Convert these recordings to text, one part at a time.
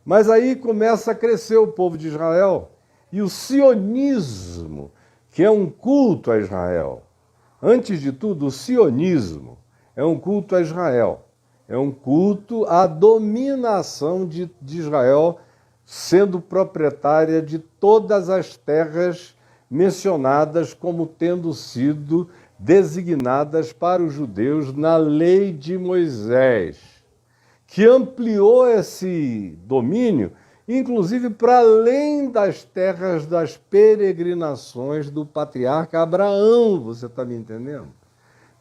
Mas aí começa a crescer o povo de Israel e o sionismo, que é um culto a Israel. Antes de tudo, o sionismo é um culto a Israel. É um culto à dominação de Israel, sendo proprietária de todas as terras mencionadas como tendo sido designadas para os judeus na lei de Moisés, que ampliou esse domínio, inclusive para além das terras das peregrinações do patriarca Abraão, você está me entendendo?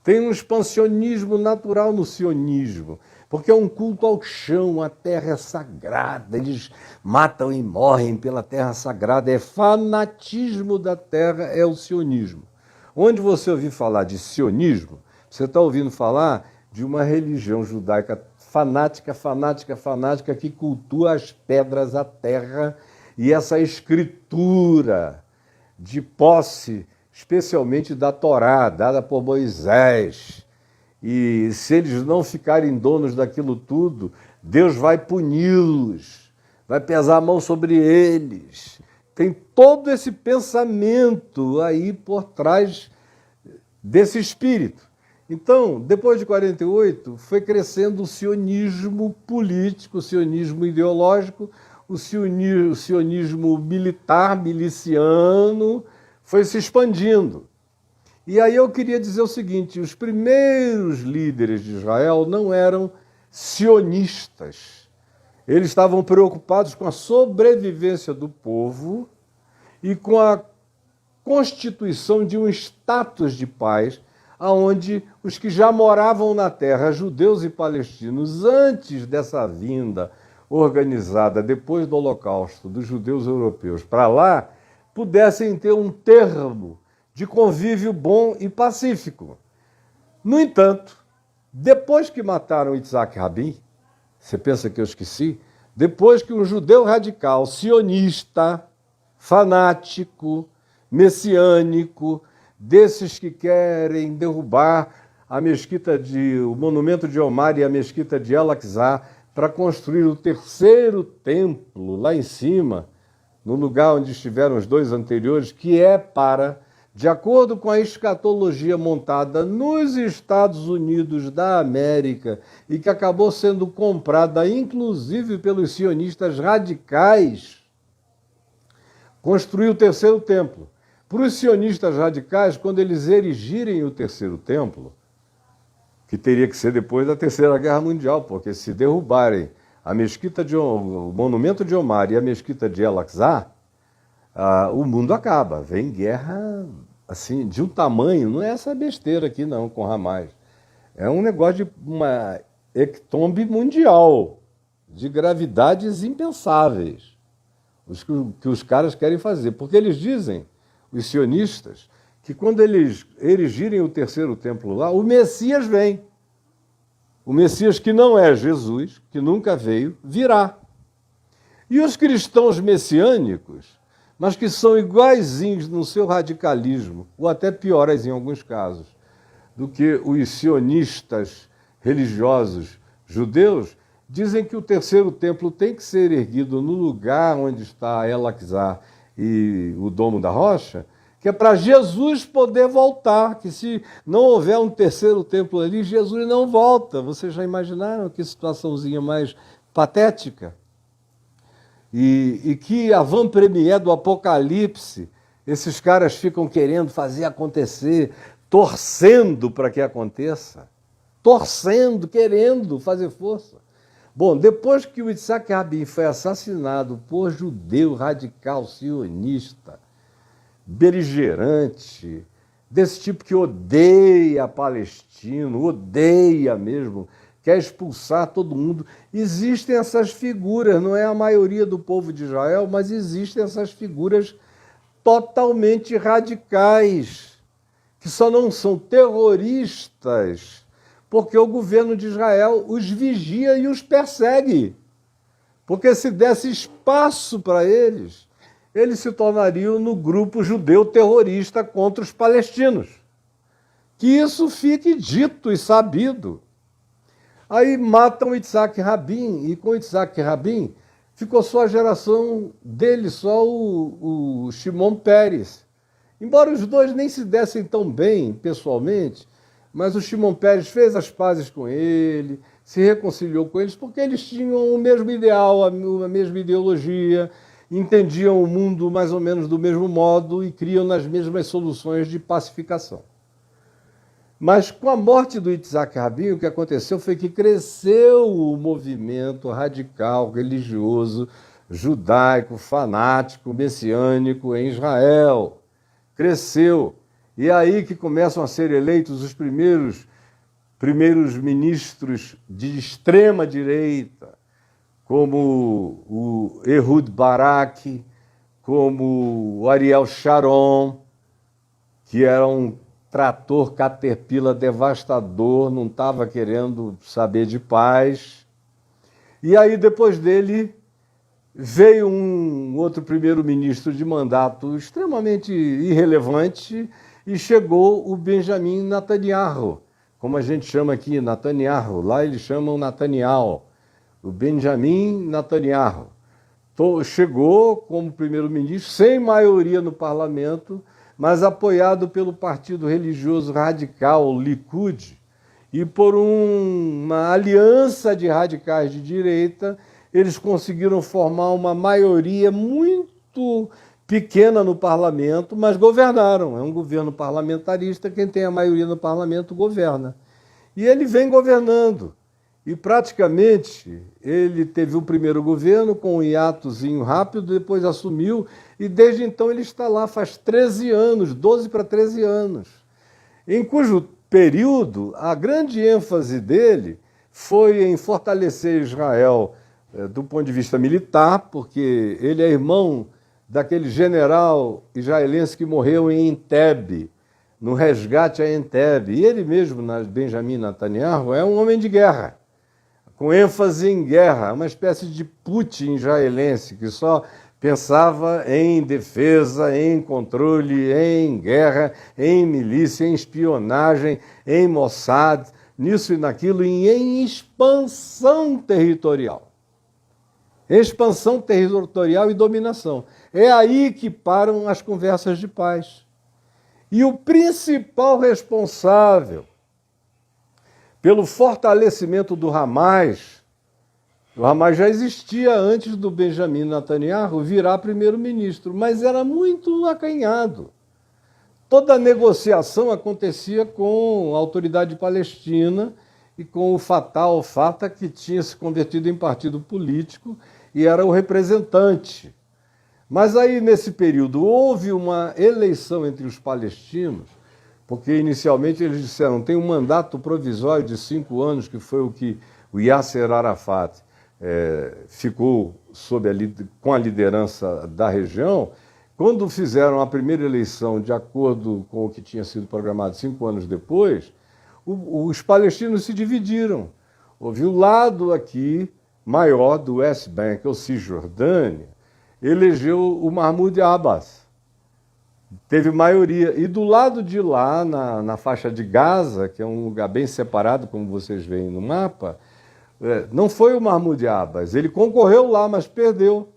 Tem um expansionismo natural no sionismo, porque é um culto ao chão, a terra é sagrada, eles matam e morrem pela terra sagrada, é fanatismo da terra, é o sionismo. Onde você ouvir falar de sionismo, você está ouvindo falar de uma religião judaica fanática, fanática, fanática, que cultua as pedras, a terra e essa escritura de posse, especialmente da Torá, dada por Moisés. E se eles não ficarem donos daquilo tudo, Deus vai puni-los, vai pesar a mão sobre eles. Tem todo esse pensamento aí por trás desse espírito. Então, depois de 48, foi crescendo o sionismo político, o sionismo ideológico, o sionismo militar, miliciano, foi se expandindo. E aí eu queria dizer o seguinte, os primeiros líderes de Israel não eram sionistas. Eles estavam preocupados com a sobrevivência do povo e com a constituição de um status de paz, onde os que já moravam na terra, judeus e palestinos, antes dessa vinda organizada, depois do Holocausto, dos judeus europeus para lá, pudessem ter um termo de convívio bom e pacífico. No entanto, depois que mataram Yitzhak Rabin, você pensa que eu esqueci? Depois que um judeu radical, sionista, fanático, messiânico, desses que querem derrubar o monumento de Omar e a mesquita de Al-Aqsa para construir o terceiro templo lá em cima, no lugar onde estiveram os dois anteriores, que é para, de acordo com a escatologia montada nos Estados Unidos da América e que acabou sendo comprada inclusive pelos sionistas radicais, construir o terceiro templo. Para os sionistas radicais, quando eles erigirem o terceiro templo, que teria que ser depois da Terceira Guerra Mundial, porque se derrubarem o monumento de Omar e a mesquita de Al-Aqsa, o mundo acaba. Vem guerra assim, de um tamanho, não é essa besteira aqui não, com Hamas. É um negócio de uma hecatombe mundial, de gravidades impensáveis, que os caras querem fazer. Porque eles dizem, os sionistas, que quando eles erigirem o terceiro templo lá, o Messias vem. O Messias que não é Jesus, que nunca veio, virá. E os cristãos messiânicos, mas que são iguaizinhos no seu radicalismo, ou até piores em alguns casos, do que os sionistas religiosos judeus, dizem que o terceiro templo tem que ser erguido no lugar onde está El-Aqsa e o Domo da Rocha, que é para Jesus poder voltar, que se não houver um terceiro templo ali, Jesus não volta. Vocês já imaginaram que situaçãozinha mais patética? E que a van-premier do Apocalipse, esses caras ficam querendo fazer acontecer, torcendo para que aconteça, torcendo, querendo fazer força. Bom, depois que o Yitzhak Rabin foi assassinado por judeu radical, sionista, beligerante, desse tipo que odeia palestino, odeia mesmo, quer expulsar todo mundo. Existem essas figuras, não é a maioria do povo de Israel, mas existem essas figuras totalmente radicais, que só não são terroristas, porque o governo de Israel os vigia e os persegue. Porque se desse espaço para eles se tornariam no grupo judeu terrorista contra os palestinos. Que isso fique dito e sabido. Aí matam Yitzhak Rabin, e com Yitzhak Rabin ficou só a geração dele, só o Shimon Peres. Embora os dois nem se dessem tão bem pessoalmente, mas o Shimon Peres fez as pazes com ele, se reconciliou com eles, porque eles tinham o mesmo ideal, a mesma ideologia, entendiam o mundo mais ou menos do mesmo modo e criam nas mesmas soluções de pacificação. Mas com a morte do Yitzhak Rabin, o que aconteceu foi que cresceu o movimento radical, religioso, judaico, fanático, messiânico em Israel. Cresceu. E é aí que começam a ser eleitos os primeiros ministros de extrema direita, como o Ehud Barak, como o Ariel Sharon, que era um trator Caterpillar devastador, não estava querendo saber de paz. E aí, depois dele, veio um outro primeiro-ministro de mandato extremamente irrelevante e chegou o Benjamin Netanyahu, como a gente chama aqui, Netanyahu. Lá eles chamam Netanyahu. O Benjamin Netanyahu chegou como primeiro-ministro, sem maioria no parlamento, mas apoiado pelo partido religioso radical, o Likud, e por uma aliança de radicais de direita, eles conseguiram formar uma maioria muito pequena no parlamento, mas governaram. É um governo parlamentarista, quem tem a maioria no parlamento governa. E ele vem governando. E praticamente ele teve o primeiro governo com um hiatozinho rápido, depois assumiu, e desde então ele está lá faz 13 anos, 12 para 13 anos, em cujo período a grande ênfase dele foi em fortalecer Israel do ponto de vista militar, porque ele é irmão daquele general israelense que morreu em Entebbe, no resgate a Entebbe. E ele mesmo, Benjamin Netanyahu, é um homem de guerra, com ênfase em guerra, uma espécie de Putin israelense, que só pensava em defesa, em controle, em guerra, em milícia, em espionagem, em Mossad, nisso e naquilo, e em expansão territorial. Expansão territorial e dominação. É aí que param as conversas de paz. E o principal responsável pelo fortalecimento do Hamas, o Hamas já existia antes do Benjamin Netanyahu virar primeiro-ministro, mas era muito acanhado. Toda a negociação acontecia com a autoridade palestina e com o Fatah, que tinha se convertido em partido político e era o representante. Mas aí, nesse período, houve uma eleição entre os palestinos, porque inicialmente eles disseram, tem um mandato provisório de 5 anos, que foi o que o Yasser Arafat ficou com a liderança da região. Quando fizeram a primeira eleição, de acordo com o que tinha sido programado 5 anos depois, os palestinos se dividiram. Houve o lado aqui maior do West Bank, ou Cisjordânia, elegeu o Mahmoud Abbas. Teve maioria. E do lado de lá, na faixa de Gaza, que é um lugar bem separado, como vocês veem no mapa, não foi o Mahmoud Abbas. Ele concorreu lá, mas perdeu.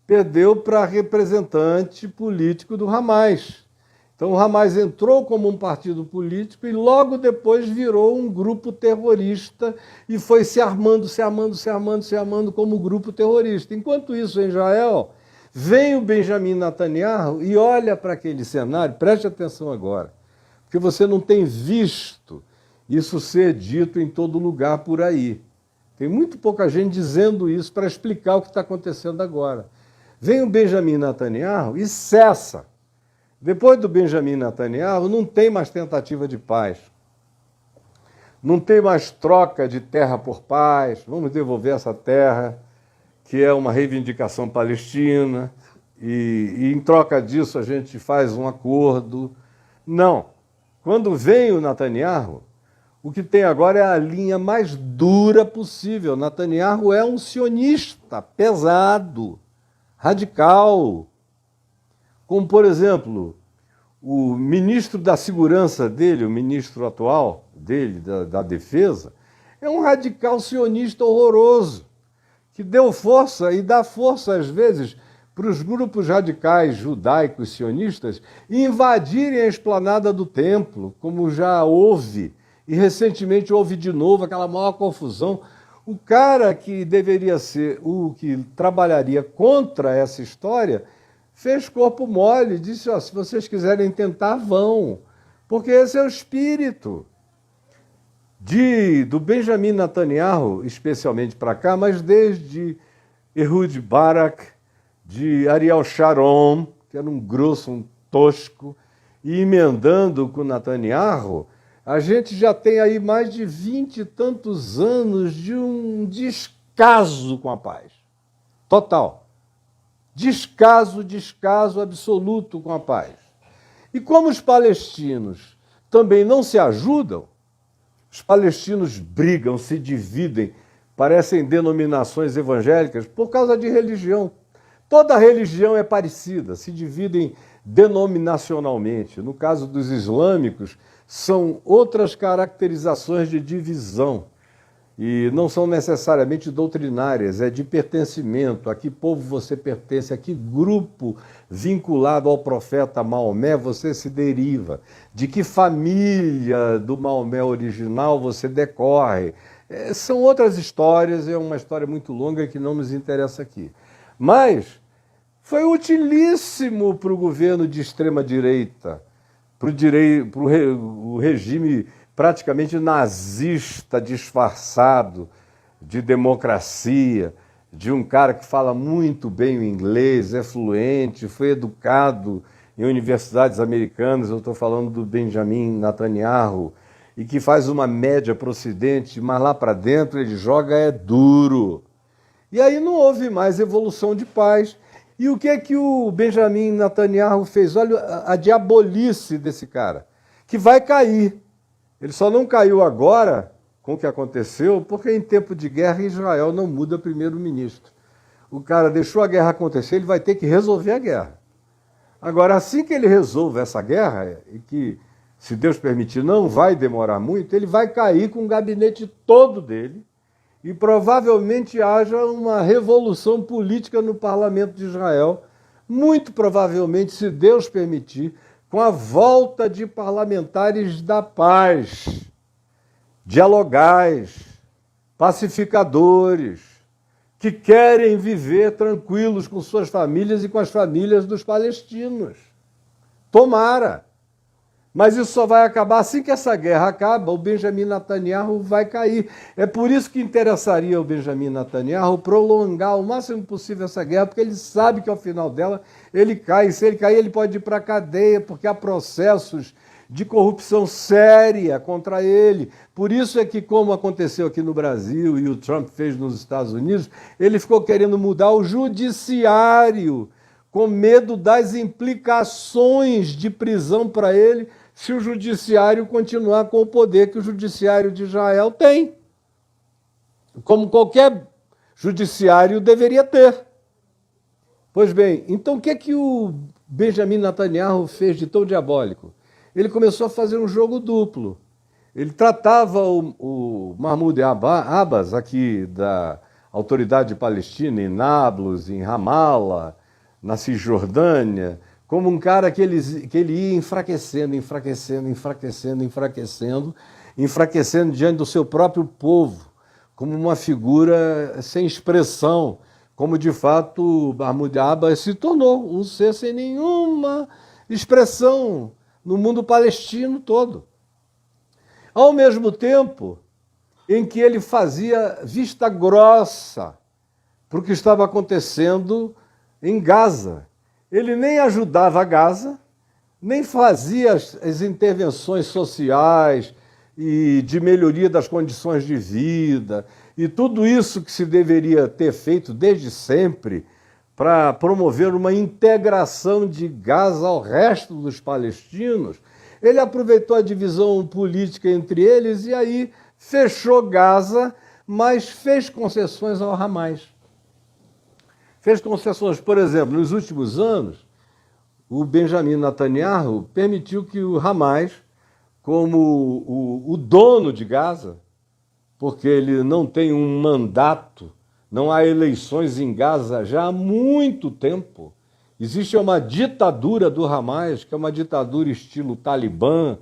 Perdeu para representante político do Hamas. Então o Hamas entrou como um partido político e logo depois virou um grupo terrorista e foi se armando como grupo terrorista. Enquanto isso, em Israel, vem o Benjamin Netanyahu e olha para aquele cenário, preste atenção agora, porque você não tem visto isso ser dito em todo lugar por aí. Tem muito pouca gente dizendo isso para explicar o que está acontecendo agora. Vem o Benjamin Netanyahu e cessa. Depois do Benjamin Netanyahu, não tem mais tentativa de paz. Não tem mais troca de terra por paz. Vamos devolver essa terra, que é uma reivindicação palestina, e em troca disso a gente faz um acordo. Não. Quando vem o Netanyahu, o que tem agora é a linha mais dura possível. Netanyahu é um sionista pesado, radical. Como, por exemplo, o ministro da Segurança dele, o ministro atual dele, da Defesa, é um radical sionista horroroso, que deu força e dá força, às vezes, para os grupos radicais judaicos sionistas invadirem a esplanada do templo, como já houve, e recentemente houve de novo aquela maior confusão. O cara que deveria ser o que trabalharia contra essa história fez corpo mole, disse, ó, se vocês quiserem tentar, vão, porque esse é o espírito do Benjamin Netanyahu, especialmente para cá, mas desde Ehud Barak, de Ariel Sharon, que era um grosso, um tosco, e emendando com Netanyahu, a gente já tem aí mais de 20 e tantos anos de um descaso com a paz. Total. Descaso absoluto com a paz. E como os palestinos também não se ajudam, os palestinos brigam, se dividem, parecem denominações evangélicas por causa de religião. Toda religião é parecida, se dividem denominacionalmente. No caso dos islâmicos, são outras caracterizações de divisão. E não são necessariamente doutrinárias, é de pertencimento. A que povo você pertence, a que grupo vinculado ao profeta Maomé você se deriva, de que família do Maomé original você decorre. São outras histórias, é uma história muito longa que não nos interessa aqui. Mas foi utilíssimo para o governo de extrema-direita, para o regime praticamente nazista, disfarçado de democracia, de um cara que fala muito bem o inglês, é fluente, foi educado em universidades americanas, eu estou falando do Benjamin Netanyahu, e que faz uma média para o Ocidente, mas lá para dentro ele joga duro. E aí não houve mais evolução de paz. E o que é que o Benjamin Netanyahu fez? Olha a diabolice desse cara, que vai cair. Ele só não caiu agora com o que aconteceu, porque em tempo de guerra Israel não muda primeiro-ministro. O cara deixou a guerra acontecer, ele vai ter que resolver a guerra. Agora, assim que ele resolve essa guerra, e que, se Deus permitir, não vai demorar muito, ele vai cair com o gabinete todo dele e provavelmente haja uma revolução política no parlamento de Israel, muito provavelmente, se Deus permitir, com a volta de parlamentares da paz, dialogais, pacificadores, que querem viver tranquilos com suas famílias e com as famílias dos palestinos. Tomara! Mas isso só vai acabar assim que essa guerra acaba, o Benjamin Netanyahu vai cair. É por isso que interessaria ao Benjamin Netanyahu prolongar o máximo possível essa guerra, porque ele sabe que ao final dela ele cai. Se ele cair, ele pode ir para a cadeia, porque há processos de corrupção séria contra ele. Por isso é que, como aconteceu aqui no Brasil e o Trump fez nos Estados Unidos, ele ficou querendo mudar o judiciário, com medo das implicações de prisão para ele, se o judiciário continuar com o poder que o judiciário de Israel tem, como qualquer judiciário deveria ter. Pois bem, então o que é que o Benjamin Netanyahu fez de tão diabólico? Ele começou a fazer um jogo duplo. Ele tratava o Mahmoud Abbas, aqui da Autoridade Palestina, em Nablus, em Ramallah, na Cisjordânia, como um cara que ele ia enfraquecendo diante do seu próprio povo, como uma figura sem expressão, como de fato Mahmoud Abbas se tornou, um ser sem nenhuma expressão no mundo palestino todo. Ao mesmo tempo em que ele fazia vista grossa para o que estava acontecendo em Gaza. Ele nem ajudava a Gaza, nem fazia as intervenções sociais e de melhoria das condições de vida, e tudo isso que se deveria ter feito desde sempre para promover uma integração de Gaza ao resto dos palestinos. Ele aproveitou a divisão política entre eles e aí fechou Gaza, mas fez concessões ao Hamas. Fez concessões, por exemplo, nos últimos anos, o Benjamin Netanyahu permitiu que o Hamas, como o dono de Gaza, porque ele não tem um mandato não há eleições em Gaza já há muito tempo. Existe uma ditadura do Hamas, que é uma ditadura estilo Talibã,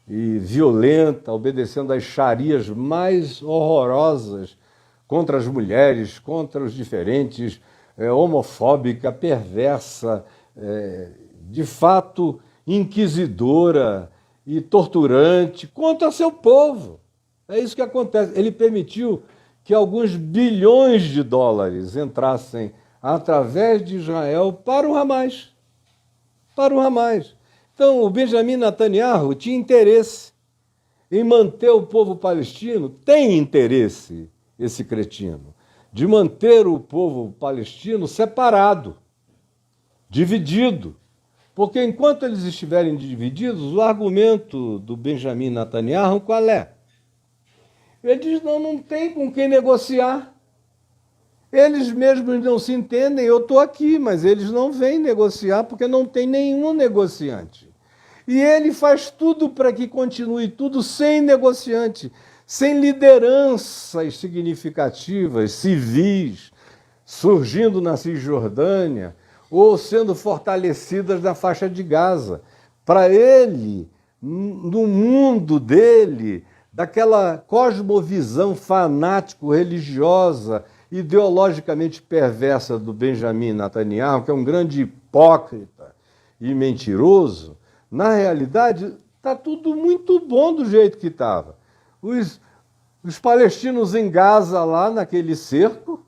e violenta, obedecendo às xarias mais horrorosas contra as mulheres, contra os diferentes, homofóbica, perversa, de fato inquisidora e torturante contra seu povo. É isso que acontece. Ele permitiu que alguns bilhões de dólares entrassem através de Israel para o Hamas. Para o Hamas. Então, o Benjamin Netanyahu tinha interesse em manter o povo palestino, tem interesse, esse cretino, de manter o povo palestino separado, dividido. Porque enquanto eles estiverem divididos, o argumento do Benjamin Netanyahu qual é? Ele diz, não tem com quem negociar. Eles mesmos não se entendem, eu estou aqui, mas eles não vêm negociar porque não tem nenhum negociante. E ele faz tudo para que continue tudo sem negociante, sem lideranças significativas, civis, surgindo na Cisjordânia ou sendo fortalecidas na faixa de Gaza. Para ele, no mundo dele, daquela cosmovisão fanático-religiosa, ideologicamente perversa do Benjamin Netanyahu, que é um grande hipócrita e mentiroso, na realidade está tudo muito bom do jeito que estava. Os palestinos em Gaza, lá naquele cerco,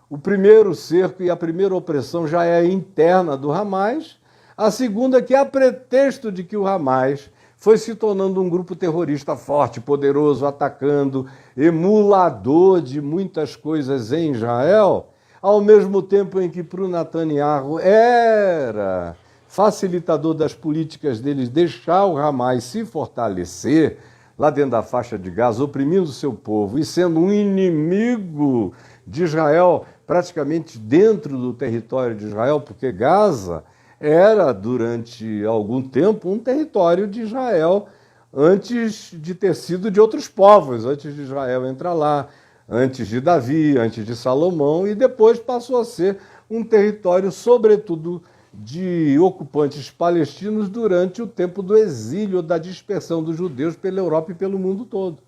o primeiro cerco e a primeira opressão já é interna do Hamas, a segunda que, a pretexto de que o Hamas foi se tornando um grupo terrorista forte, poderoso, atacando, emulador de muitas coisas em Israel, ao mesmo tempo em que para o Netanyahu era facilitador das políticas deles deixar o Hamas se fortalecer lá dentro da faixa de Gaza, oprimindo seu povo e sendo um inimigo de Israel praticamente dentro do território de Israel, porque Gaza era, durante algum tempo, um território de Israel antes de ter sido de outros povos, antes de Israel entrar lá, antes de Davi, antes de Salomão, e depois passou a ser um território, sobretudo, de ocupantes palestinos durante o tempo do exílio, da dispersão dos judeus pela Europa e pelo mundo todo.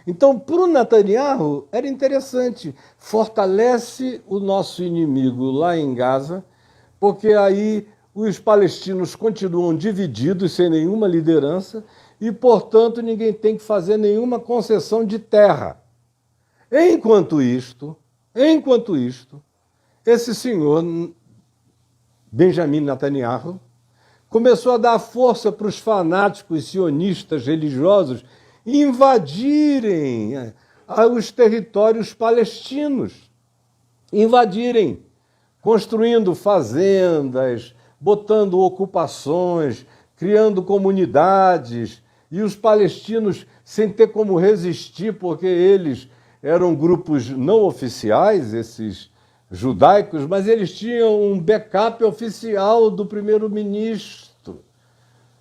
Então, para o Netanyahu, era interessante, fortalece o nosso inimigo lá em Gaza, porque aí os palestinos continuam divididos, sem nenhuma liderança, e, portanto, ninguém tem que fazer nenhuma concessão de terra. Enquanto isto, esse senhor, Benjamin Netanyahu, começou a dar força para os fanáticos sionistas religiosos invadirem os territórios palestinos, invadirem, construindo fazendas, botando ocupações, criando comunidades, e os palestinos, sem ter como resistir, porque eles eram grupos não oficiais, esses judaicos, mas eles tinham um backup oficial do primeiro-ministro,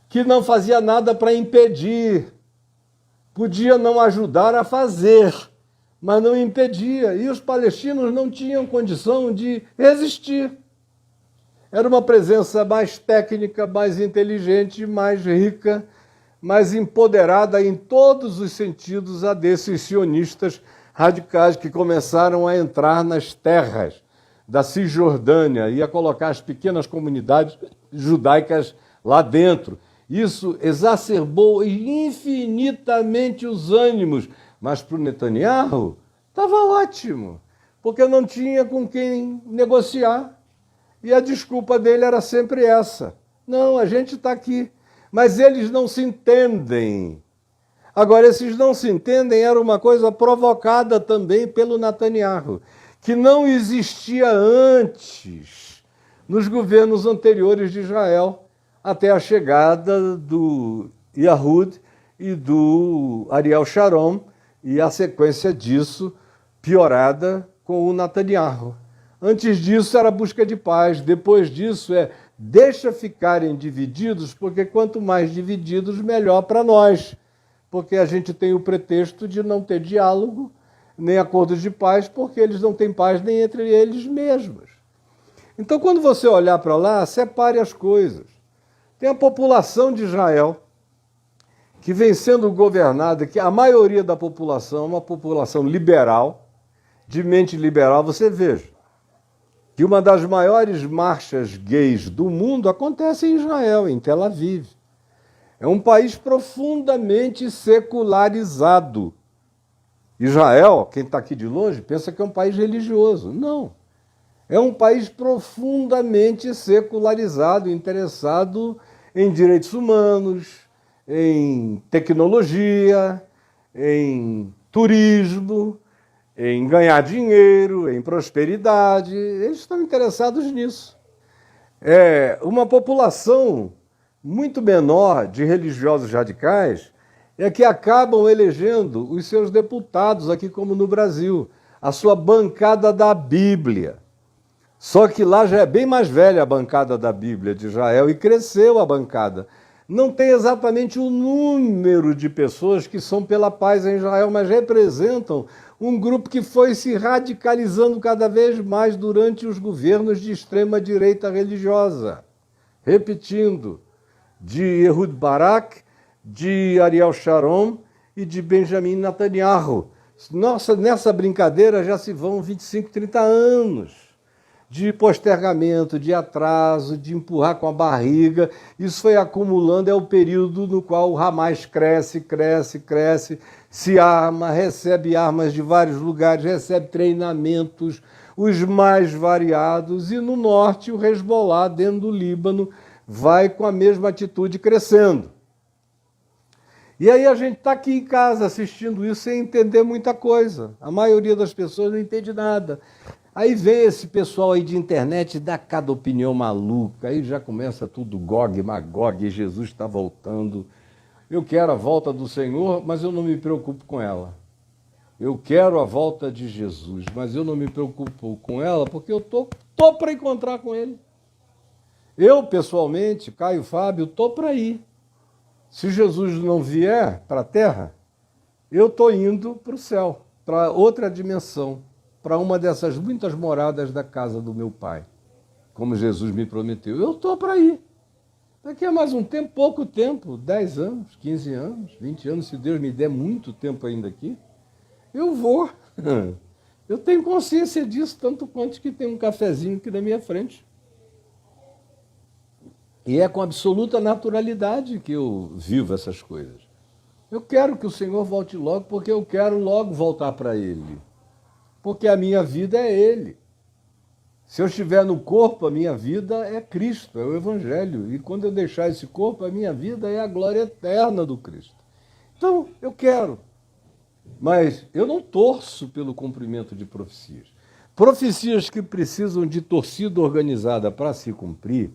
que não fazia nada para impedir, podia não ajudar a fazer, mas não impedia, e os palestinos não tinham condição de resistir. Era uma presença mais técnica, mais inteligente, mais rica, mais empoderada em todos os sentidos a desses sionistas radicais que começaram a entrar nas terras da Cisjordânia e a colocar as pequenas comunidades judaicas lá dentro. Isso exacerbou infinitamente os ânimos, mas para o Netanyahu estava ótimo, porque não tinha com quem negociar. E a desculpa dele era sempre essa. Não, a gente está aqui. Mas eles não se entendem. Agora, esses não se entendem era uma coisa provocada também pelo Netanyahu, que não existia antes nos governos anteriores de Israel, até a chegada do Ehud e do Ariel Sharon, e a sequência disso piorada com o Netanyahu. Antes disso era busca de paz, depois disso deixa ficarem divididos, porque quanto mais divididos, melhor para nós. Porque a gente tem o pretexto de não ter diálogo, nem acordos de paz, porque eles não têm paz nem entre eles mesmos. Então, quando você olhar para lá, separe as coisas. Tem a população de Israel, que vem sendo governada, que a maioria da população é uma população liberal, de mente liberal. Você veja que uma das maiores marchas gays do mundo acontece em Israel, em Tel Aviv. É um país profundamente secularizado. Israel, quem está aqui de longe, pensa que é um país religioso. Não. É um país profundamente secularizado, interessado em direitos humanos, em tecnologia, em turismo, em ganhar dinheiro, em prosperidade. Eles estão interessados nisso. É uma população muito menor de religiosos radicais é que acabam elegendo os seus deputados, aqui como no Brasil, a sua bancada da Bíblia. Só que lá já é bem mais velha a bancada da Bíblia de Israel e cresceu a bancada. Não tem exatamente o número de pessoas que são pela paz em Israel, mas representam um grupo que foi se radicalizando cada vez mais durante os governos de extrema-direita religiosa. Repetindo, de Ehud Barak, de Ariel Sharon e de Benjamin Netanyahu. Nossa, nessa brincadeira já se vão 25, 30 anos de postergamento, de atraso, de empurrar com a barriga. Isso foi acumulando, é o período no qual o Hamas cresce, se arma, recebe armas de vários lugares, recebe treinamentos, os mais variados, e no norte o Hezbollah, dentro do Líbano, vai com a mesma atitude crescendo. E aí a gente está aqui em casa assistindo isso sem entender muita coisa. A maioria das pessoas não entende nada. Aí vem esse pessoal aí de internet e dá cada opinião maluca, aí já começa tudo Gog, Magog, Jesus está voltando. Eu quero a volta do Senhor, mas eu não me preocupo com ela. Eu quero a volta de Jesus, mas eu não me preocupo com ela porque eu tô para encontrar com ele. Eu, pessoalmente, Caio Fábio, tô para ir. Se Jesus não vier para a terra, eu estou indo para o céu, para outra dimensão, para uma dessas muitas moradas da casa do meu pai, como Jesus me prometeu. Eu estou para ir. Daqui a mais um tempo, pouco tempo, 10 anos, 15 anos, 20 anos, se Deus me der muito tempo ainda aqui, eu vou. Eu tenho consciência disso, tanto quanto que tem um cafezinho aqui na minha frente. E é com absoluta naturalidade que eu vivo essas coisas. Eu quero que o Senhor volte logo, porque eu quero logo voltar para Ele. Porque a minha vida é Ele. Se eu estiver no corpo, a minha vida é Cristo, é o Evangelho. E quando eu deixar esse corpo, a minha vida é a glória eterna do Cristo. Então, eu quero. Mas eu não torço pelo cumprimento de profecias. Profecias que precisam de torcida organizada para se cumprir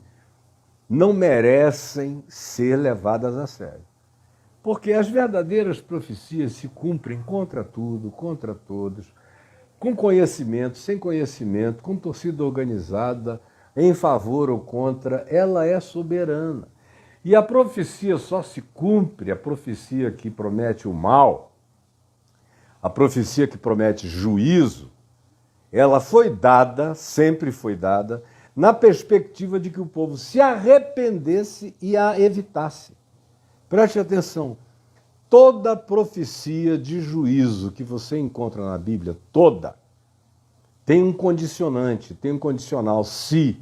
não merecem ser levadas a sério. Porque as verdadeiras profecias se cumprem contra tudo, contra todos, com conhecimento, sem conhecimento, com torcida organizada, em favor ou contra, ela é soberana. E a profecia só se cumpre, a profecia que promete o mal, a profecia que promete juízo, ela foi dada, sempre foi dada, na perspectiva de que o povo se arrependesse e a evitasse. Preste atenção, toda profecia de juízo que você encontra na Bíblia, toda, tem um condicionante, tem um condicional, se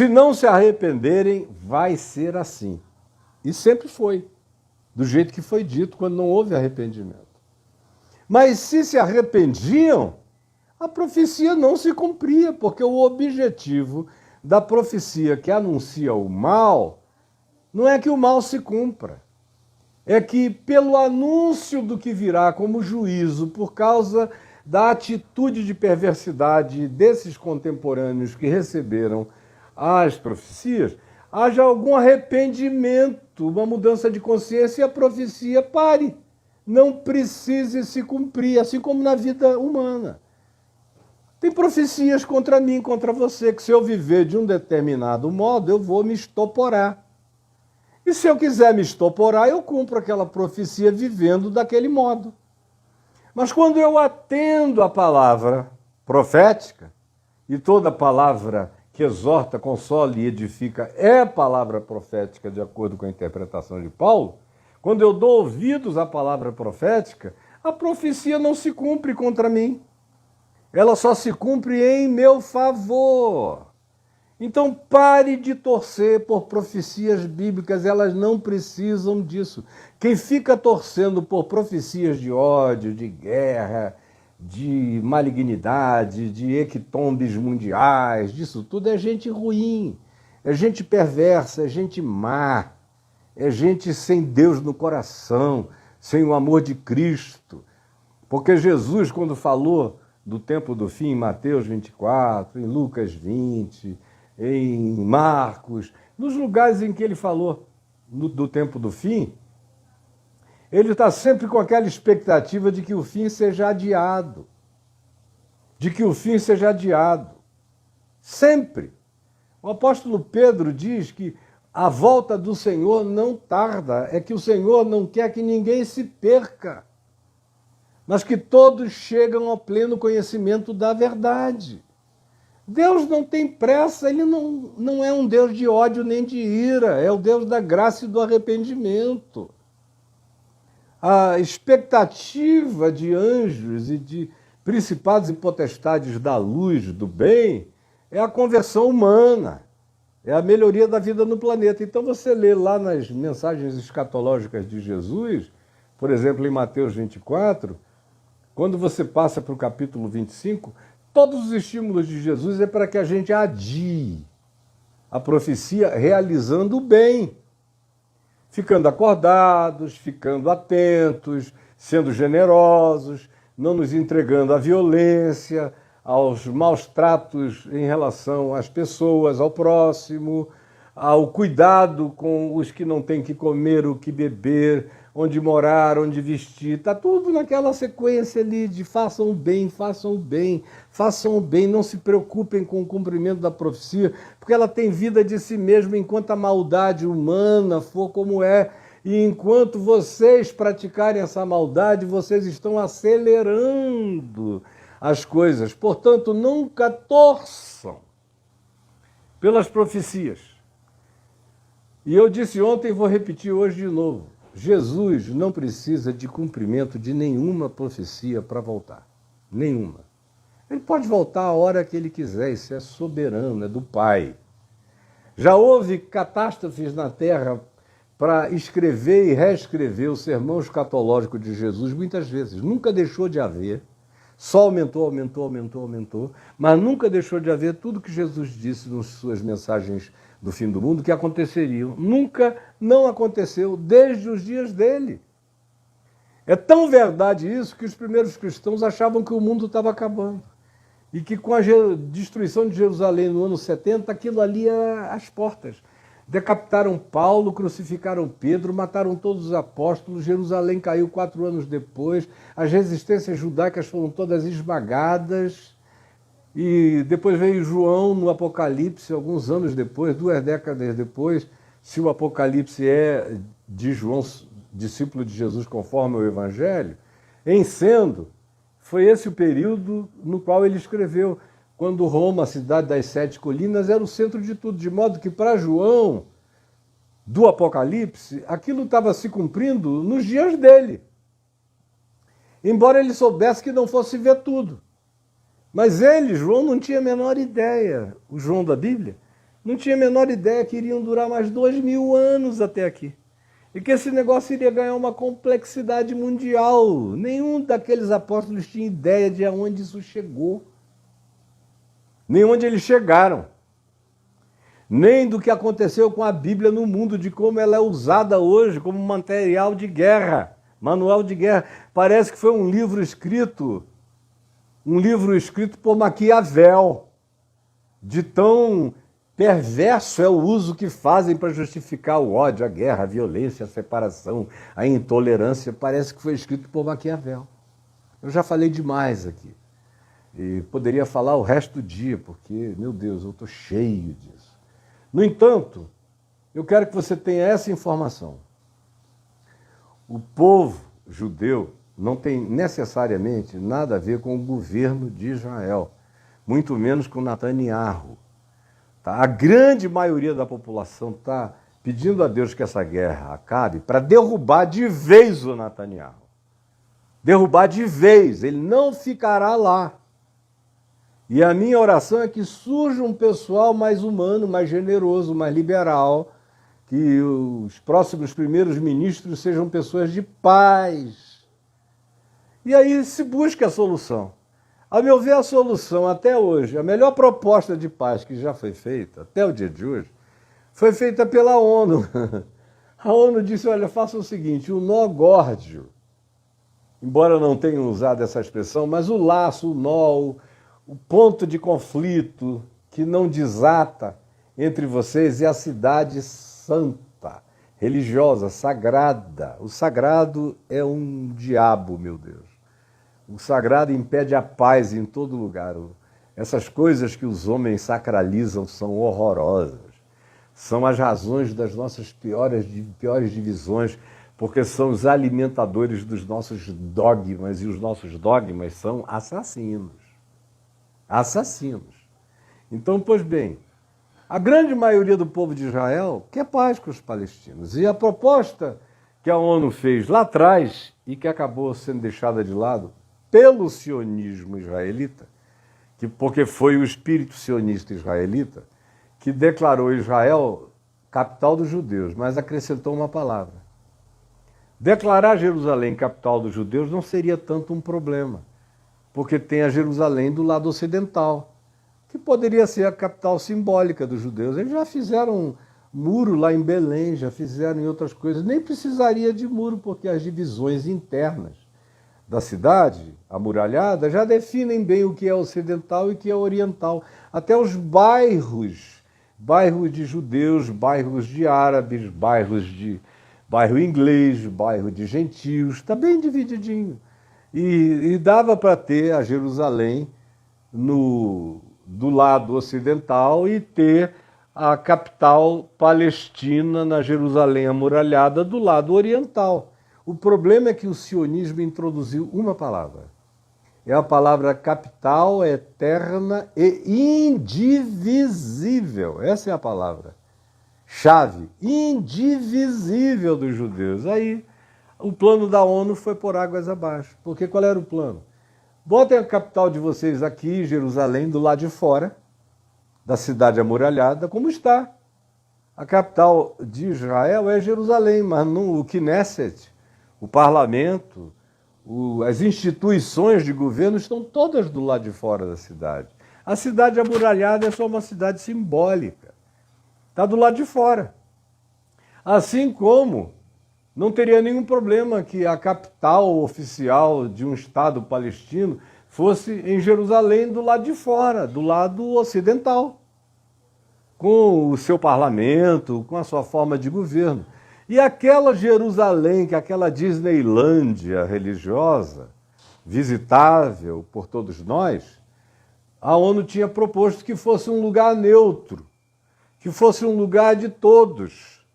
não se arrependerem, vai ser assim. E sempre foi, do jeito que foi dito, quando não houve arrependimento. Mas se arrependiam, a profecia não se cumpria, porque o objetivo da profecia que anuncia o mal não é que o mal se cumpra, é que pelo anúncio do que virá como juízo, por causa da atitude de perversidade desses contemporâneos que receberam as profecias, haja algum arrependimento, uma mudança de consciência e a profecia pare, não precise se cumprir, assim como na vida humana. Tem profecias contra mim, contra você, que se eu viver de um determinado modo, eu vou me estoporar. E se eu quiser me estoporar, eu cumpro aquela profecia vivendo daquele modo. Mas quando eu atendo a palavra profética, e toda palavra que exorta, consola e edifica é palavra profética, de acordo com a interpretação de Paulo, quando eu dou ouvidos à palavra profética, a profecia não se cumpre contra mim. Ela só se cumpre em meu favor. Então pare de torcer por profecias bíblicas, elas não precisam disso. Quem fica torcendo por profecias de ódio, de guerra, de malignidade, de hequetombes mundiais, disso tudo é gente ruim, é gente perversa, é gente má, é gente sem Deus no coração, sem o amor de Cristo. Porque Jesus, quando falou do tempo do fim, em Mateus 24, em Lucas 20, em Marcos, nos lugares em que ele falou do tempo do fim, ele está sempre com aquela expectativa de que o fim seja adiado. De que o fim seja adiado. Sempre. O apóstolo Pedro diz que a volta do Senhor não tarda, é que o Senhor não quer que ninguém se perca, mas que todos chegam ao pleno conhecimento da verdade. Deus não tem pressa, ele não é um Deus de ódio nem de ira, é o Deus da graça e do arrependimento. A expectativa de anjos e de principados e potestades da luz, do bem, é a conversão humana, é a melhoria da vida no planeta. Então você lê lá nas mensagens escatológicas de Jesus, por exemplo, em Mateus 24, quando você passa para o capítulo 25, todos os estímulos de Jesus é para que a gente adie a profecia realizando o bem, ficando acordados, ficando atentos, sendo generosos, não nos entregando à violência, aos maus tratos em relação às pessoas, ao próximo, ao cuidado com os que não têm que comer, o que beber, onde morar, onde vestir. Está tudo naquela sequência ali de façam o bem, façam o bem, façam o bem, não se preocupem com o cumprimento da profecia, porque ela tem vida de si mesma enquanto a maldade humana for como é. E enquanto vocês praticarem essa maldade, vocês estão acelerando as coisas. Portanto, nunca torçam pelas profecias. E eu disse ontem e vou repetir hoje de novo. Jesus não precisa de cumprimento de nenhuma profecia para voltar. Nenhuma. Ele pode voltar a hora que ele quiser, isso é soberano, é do Pai. Já houve catástrofes na Terra para escrever e reescrever o sermão escatológico de Jesus muitas vezes. Nunca deixou de haver. Só aumentou, mas nunca deixou de haver tudo que Jesus disse nas suas mensagens do fim do mundo que aconteceriam. Nunca não aconteceu desde os dias dele. É tão verdade isso que os primeiros cristãos achavam que o mundo estava acabando. E que com a destruição de Jerusalém no ano 70, aquilo ali era às portas. Decapitaram Paulo, crucificaram Pedro, mataram todos os apóstolos, Jerusalém caiu 4 anos depois, as resistências judaicas foram todas esmagadas, e depois veio João no Apocalipse, alguns anos depois, 2 décadas depois, se o Apocalipse é de João, discípulo de Jesus conforme o Evangelho, em sendo, foi esse o período no qual ele escreveu, quando Roma, a cidade das 7 colinas, era o centro de tudo, de modo que para João, do Apocalipse, aquilo estava se cumprindo nos dias dele. Embora ele soubesse que não fosse ver tudo. Mas ele, João, não tinha a menor ideia, o João da Bíblia, não tinha a menor ideia que iriam durar mais 2000 anos até aqui. E que esse negócio iria ganhar uma complexidade mundial. Nenhum daqueles apóstolos tinha ideia de aonde isso chegou. Nem onde eles chegaram, nem do que aconteceu com a Bíblia no mundo, de como ela é usada hoje como material de guerra, manual de guerra. Parece que foi um livro escrito por Maquiavel, de tão perverso é o uso que fazem para justificar o ódio, a guerra, a violência, a separação, a intolerância. Parece que foi escrito por Maquiavel. Eu já falei demais aqui. E poderia falar o resto do dia, porque, meu Deus, eu estou cheio disso. No entanto, eu quero que você tenha essa informação. O povo judeu não tem necessariamente nada a ver com o governo de Israel, muito menos com Netanyahu. Tá? A grande maioria da população está pedindo a Deus que essa guerra acabe para derrubar de vez o Netanyahu. Derrubar de vez, ele não ficará lá. E a minha oração é que surja um pessoal mais humano, mais generoso, mais liberal, que os próximos primeiros ministros sejam pessoas de paz. E aí se busca a solução. A meu ver, a solução até hoje, a melhor proposta de paz que já foi feita, até o dia de hoje, foi feita pela ONU. A ONU disse, olha, faça o seguinte, o nó górdio, embora não tenham usado essa expressão, mas o laço, o nó, o ponto de conflito que não desata entre vocês é a cidade santa, religiosa, sagrada. O sagrado é um diabo, meu Deus. O sagrado impede a paz em todo lugar. Essas coisas que os homens sacralizam são horrorosas. São as razões das nossas piores divisões, porque são os alimentadores dos nossos dogmas, e os nossos dogmas são assassinos. Assassinos. Então, pois bem, a grande maioria do povo de Israel quer paz com os palestinos. E a proposta que a ONU fez lá atrás, e que acabou sendo deixada de lado pelo sionismo israelita, porque foi o espírito sionista israelita que declarou Israel capital dos judeus, mas acrescentou uma palavra. Declarar Jerusalém capital dos judeus não seria tanto um problema, porque tem a Jerusalém do lado ocidental, que poderia ser a capital simbólica dos judeus. Eles já fizeram muro lá em Belém, já fizeram em outras coisas, nem precisaria de muro, porque as divisões internas da cidade amuralhada já definem bem o que é ocidental e o que é oriental. Até os bairros de judeus, bairros de árabes, bairro inglês, bairro de gentios, está bem divididinho. E dava para ter a Jerusalém do lado ocidental e ter a capital palestina na Jerusalém amuralhada do lado oriental. O problema é que o sionismo introduziu uma palavra. É a palavra capital, eterna e indivisível. Essa é a palavra chave, indivisível dos judeus. Aí o plano da ONU foi por águas abaixo. Porque qual era o plano? Botem a capital de vocês aqui, Jerusalém, do lado de fora da cidade amuralhada, como está. A capital de Israel é Jerusalém, mas o Knesset, o parlamento, as instituições de governo estão todas do lado de fora da cidade. A cidade amuralhada é só uma cidade simbólica. Está do lado de fora. Assim como não teria nenhum problema que a capital oficial de um Estado palestino fosse em Jerusalém do lado de fora, do lado ocidental, com o seu parlamento, com a sua forma de governo. E aquela Jerusalém, que é aquela Disneylândia religiosa, visitável por todos nós, a ONU tinha proposto que fosse um lugar neutro, que fosse um lugar de todos,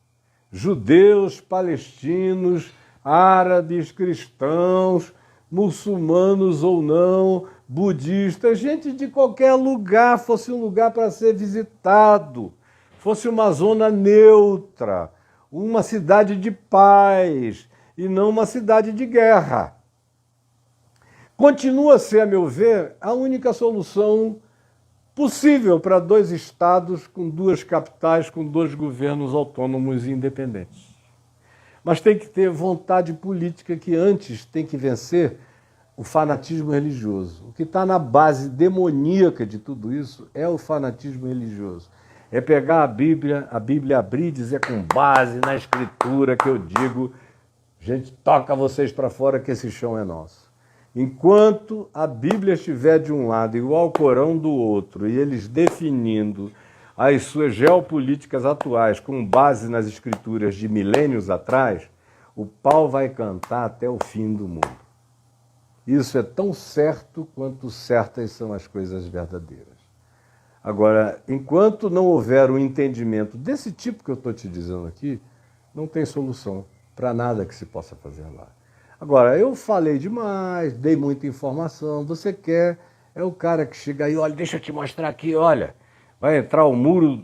judeus, palestinos, árabes, cristãos, muçulmanos ou não, budistas, gente de qualquer lugar, fosse um lugar para ser visitado, fosse uma zona neutra, uma cidade de paz e não uma cidade de guerra. Continua a ser, a meu ver, a única solução possível para dois estados com duas capitais, com dois governos autônomos e independentes. Mas tem que ter vontade política, que antes tem que vencer o fanatismo religioso. O que está na base demoníaca de tudo isso é o fanatismo religioso. É pegar a Bíblia abrir e dizer com base na Escritura que eu digo, gente, toca vocês para fora que esse chão é nosso. Enquanto a Bíblia estiver de um lado e o Alcorão do outro, e eles definindo as suas geopolíticas atuais com base nas Escrituras de milênios atrás, o pau vai cantar até o fim do mundo. Isso é tão certo quanto certas são as coisas verdadeiras. Agora, enquanto não houver um entendimento desse tipo que eu estou te dizendo aqui, não tem solução para nada que se possa fazer lá. Agora, eu falei demais, dei muita informação, você quer, é o cara que chega aí, olha, deixa eu te mostrar aqui, olha, vai entrar o muro,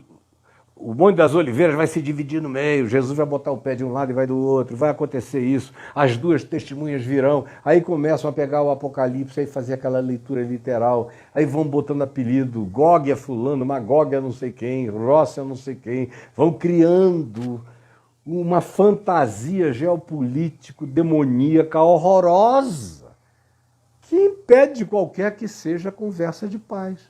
o Monte das Oliveiras vai se dividir no meio, Jesus vai botar o pé de um lado e vai do outro, vai acontecer isso, as duas testemunhas virão, aí começam a pegar o Apocalipse e fazer aquela leitura literal, aí vão botando apelido, Gog é fulano, Magog é não sei quem, Ross é não sei quem, vão criando uma fantasia geopolítico demoníaca horrorosa que impede qualquer que seja conversa de paz.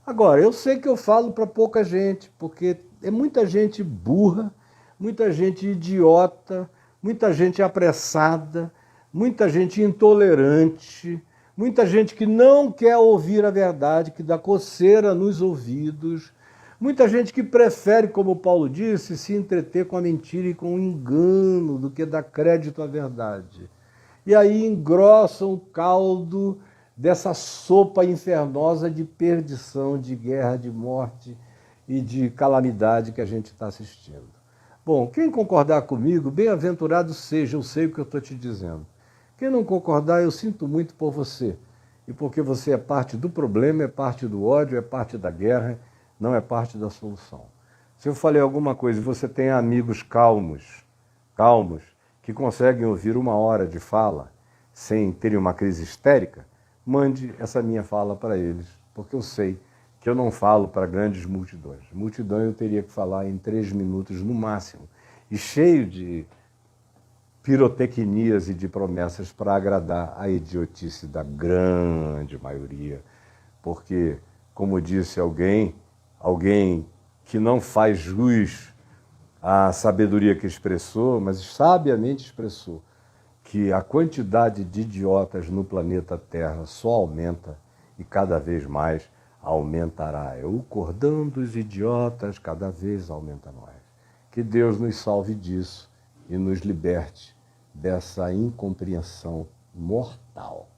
Agora, eu sei que eu falo para pouca gente, porque é muita gente burra, muita gente idiota, muita gente apressada, muita gente intolerante, muita gente que não quer ouvir a verdade, que dá coceira nos ouvidos, muita gente que prefere, como Paulo disse, se entreter com a mentira e com o engano do que dar crédito à verdade. E aí engrossam o caldo dessa sopa infernosa de perdição, de guerra, de morte e de calamidade que a gente está assistindo. Bom, quem concordar comigo, bem-aventurado seja, eu sei o que eu estou te dizendo. Quem não concordar, eu sinto muito por você. E porque você é parte do problema, é parte do ódio, é parte da guerra, não é parte da solução. Se eu falei alguma coisa e você tem amigos calmos, que conseguem ouvir 1 hora de fala sem terem uma crise histérica, mande essa minha fala para eles, porque eu sei que eu não falo para grandes multidões. Multidão eu teria que falar em 3 minutos no máximo, e cheio de pirotecnias e de promessas para agradar a idiotice da grande maioria, porque, como disse alguém que não faz jus à sabedoria que expressou, mas sabiamente expressou, que a quantidade de idiotas no planeta Terra só aumenta e cada vez mais aumentará. É o cordão dos idiotas cada vez aumenta mais. Que Deus nos salve disso e nos liberte dessa incompreensão mortal.